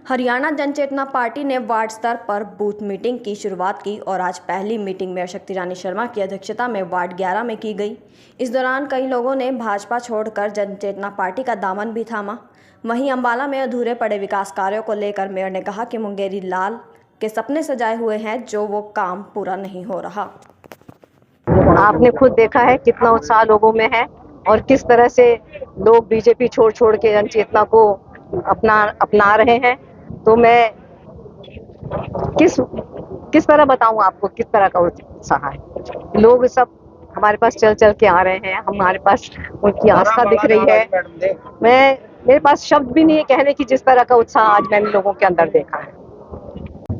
हरियाणा जनचेतना पार्टी ने वार्ड स्तर पर बूथ मीटिंग की शुरुआत की और आज पहली मीटिंग मेयर शक्ति रानी शर्मा की अध्यक्षता में वार्ड 11 में की गई। इस दौरान कई लोगों ने भाजपा छोड़कर जनचेतना पार्टी का दामन भी थामा। वहीं अंबाला में अधूरे पड़े विकास कार्यों को लेकर मेयर ने कहा कि मुंगेरी लाल के सपने सजाए हुए हैं, जो वो काम पूरा नहीं हो रहा। आपने खुद देखा है कितना उत्साह लोगों में है और किस तरह से लोग बीजेपी छोड़ छोड़ के जनचेतना को अपना रहे हैं। तो मैं किस तरह बताऊं आपको किस तरह का उत्साह है। लोग सब हमारे पास चल चल के आ रहे हैं, हमारे पास उनकी आस्था दिख रही है। मेरे पास शब्द भी नहीं है कहने की जिस तरह का उत्साह आज मैंने लोगों के अंदर देखा है।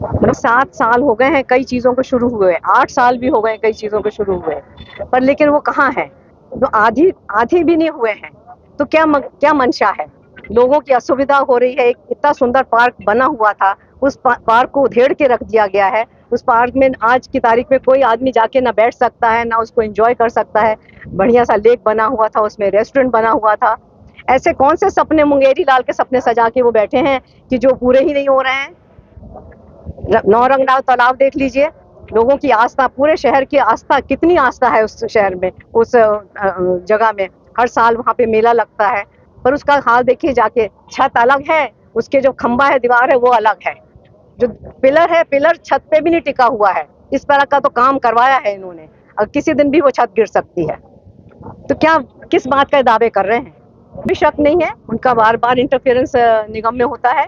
मतलब 7 साल हो गए हैं कई चीजों को शुरू हुए, 8 साल भी हो गए कई चीजों को शुरू हुए, पर लेकिन वो कहाँ है? तो आधी भी नहीं हुए हैं। तो क्या मंशा है? लोगों की असुविधा हो रही है। एक इतना सुंदर पार्क बना हुआ था, उस पार्क को उधेड़ के रख दिया गया है। उस पार्क में आज की तारीख में कोई आदमी जाके ना बैठ सकता है, ना उसको एंजॉय कर सकता है। बढ़िया सा लेक बना हुआ था, उसमें रेस्टोरेंट बना हुआ था। ऐसे कौन से सपने मुंगेरी लाल के सपने सजा के वो बैठे हैं कि जो पूरे ही नहीं हो रहे हैं। नौरंगनाव तालाब देख लीजिए, लोगों की आस्था, पूरे शहर की आस्था, कितनी आस्था है उस शहर में, उस जगह में। हर साल वहां पे मेला लगता है, पर उसका हाल देखिए जाके। छत अलग है, उसके जो खंबा है, दीवार है, वो अलग है। जो पिलर है, पिलर छत पे भी नहीं टिका हुआ है। इस तरह का तो काम करवाया है इन्होंने, और किसी दिन भी वो छत गिर सकती है। तो क्या किस बात का दावे कर रहे हैं? भी शक नहीं है, उनका बार बार इंटरफेरेंस निगम में होता है।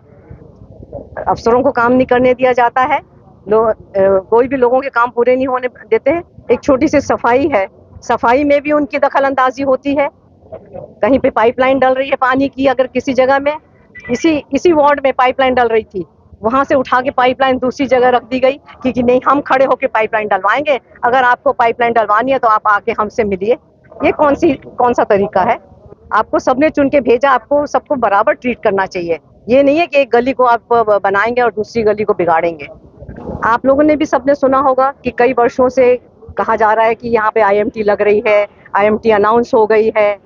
अफसरों को काम नहीं करने दिया जाता है। कोई भी लोगों के काम पूरे नहीं होने देते हैं। एक छोटी सी सफाई है, सफाई में भी उनकी दखल अंदाजी होती है। कहीं पे पाइपलाइन डल रही है पानी की, अगर किसी जगह में इसी वार्ड में पाइपलाइन डल रही थी, वहां से उठा के पाइपलाइन दूसरी जगह रख दी गई कि नहीं, हम खड़े होकर पाइपलाइन डलवाएंगे, अगर आपको पाइपलाइन डलवानी है तो आप आके हमसे मिलिए। ये कौन सा तरीका है? आपको सबने चुन के भेजा, आपको सबको बराबर ट्रीट करना चाहिए। ये नहीं है कि एक गली को आप बनाएंगे और दूसरी गली को बिगाड़ेंगे। आप लोगों ने भी सबने सुना होगा कि कई वर्षों से कहा जा रहा है कि यहाँ पे आईएमटी लग रही है, आईएमटी अनाउंस हो गई है,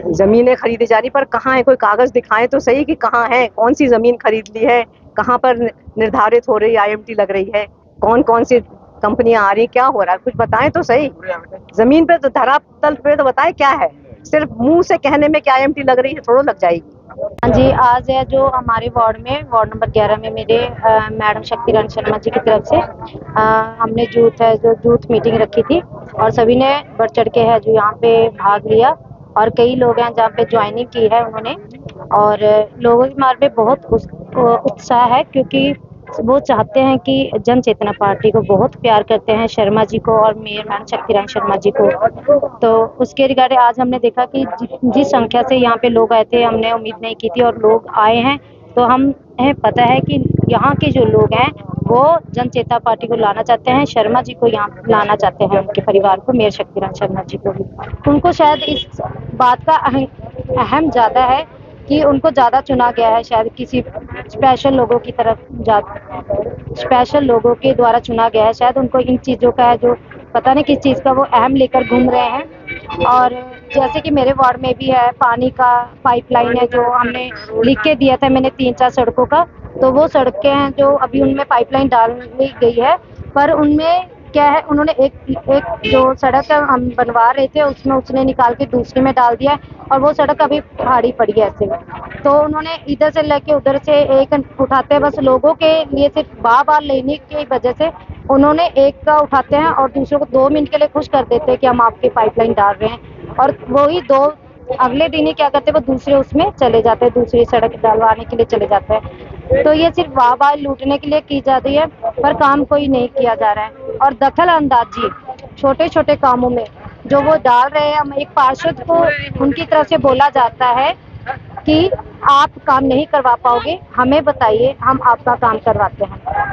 जमीनें खरीदी जा रही, पर कहाँ है? कोई कागज दिखाएं तो सही कि कहाँ है, कौन सी जमीन खरीद ली है, कहाँ पर निर्धारित हो रही आईएमटी लग रही है, कौन सी कंपनियां आ रही, क्या हो रहा है, कुछ बताएं तो सही। जमीन पे तो, धरातल पे तो बताएं क्या है। सिर्फ मुंह से कहने में क्या आईएमटी लग रही है थोड़ा लग जाएगी। हाँ जी, आज है जो हमारे वार्ड नंबर 11 में मेरे मैडम शक्ति रानी शर्मा जी की तरफ से हमने जूथ मीटिंग रखी थी और सभी ने बढ़ चढ़ के है जो यहाँ पे भाग लिया और कई लोग हैं जहाँ पे ज्वाइनिंग की है उन्होंने। और लोगों के मार पे बहुत उत्साह है, क्योंकि वो चाहते हैं कि जन चेतना पार्टी को बहुत प्यार करते हैं, शर्मा जी को और मेयर मैडम शक्ति रानी शर्मा जी को। तो उसके रिगार्डिंग आज हमने देखा कि जिस संख्या से यहाँ पे लोग आए थे, हमने उम्मीद नहीं की थी और लोग आए हैं। तो हमें पता है कि यहाँ के जो लोग हैं वो जन चेतना पार्टी को लाना चाहते हैं, शर्मा जी को यहाँ लाना चाहते हैं, उनके परिवार को, मेयर शक्ति रानी शर्मा जी को भी। उनको शायद इस बात का अहम ज्यादा है कि उनको ज्यादा चुना गया है, शायद किसी स्पेशल लोगों की तरफ स्पेशल लोगों के द्वारा चुना गया है। शायद उनको इन चीजों का है जो पता नहीं किस चीज का वो अहम लेकर घूम रहे हैं। और जैसे कि मेरे वार्ड में भी है, पानी का पाइपलाइन है जो हमने लिख के दिया था मैंने 3-4 सड़कों का, तो वो सड़कें हैं जो अभी उनमें पाइपलाइन डाली गई है, पर उनमें क्या है, उन्होंने एक जो सड़क हम बनवा रहे थे उसमें उसने निकाल के दूसरी में डाल दिया और वो सड़क अभी खाड़ी पड़ी है ऐसे। तो उन्होंने इधर से लेके उधर से एक उठाते हैं, बस लोगों के लिए सिर्फ बार लेने की वजह से उन्होंने एक का उठाते हैं और दूसरों को 2 मिनट के लिए खुश कर देते हैं कि हम आपके पाइपलाइन डाल रहे हैं, और वही 2 अगले दिन ही क्या करते हैं, वो दूसरे उसमें चले जाते हैं, दूसरी सड़क डलवाने के लिए चले जाते हैं। तो ये सिर्फ वाह लूटने के लिए की जा रही है, पर काम कोई नहीं किया जा रहा है। और दखल अंदाजी छोटे छोटे कामों में जो वो डाल रहे हैं, हम एक पार्षद को उनकी तरफ से बोला जाता है कि आप काम नहीं करवा पाओगे, हमें बताइए, हम आपका काम करवाते हैं।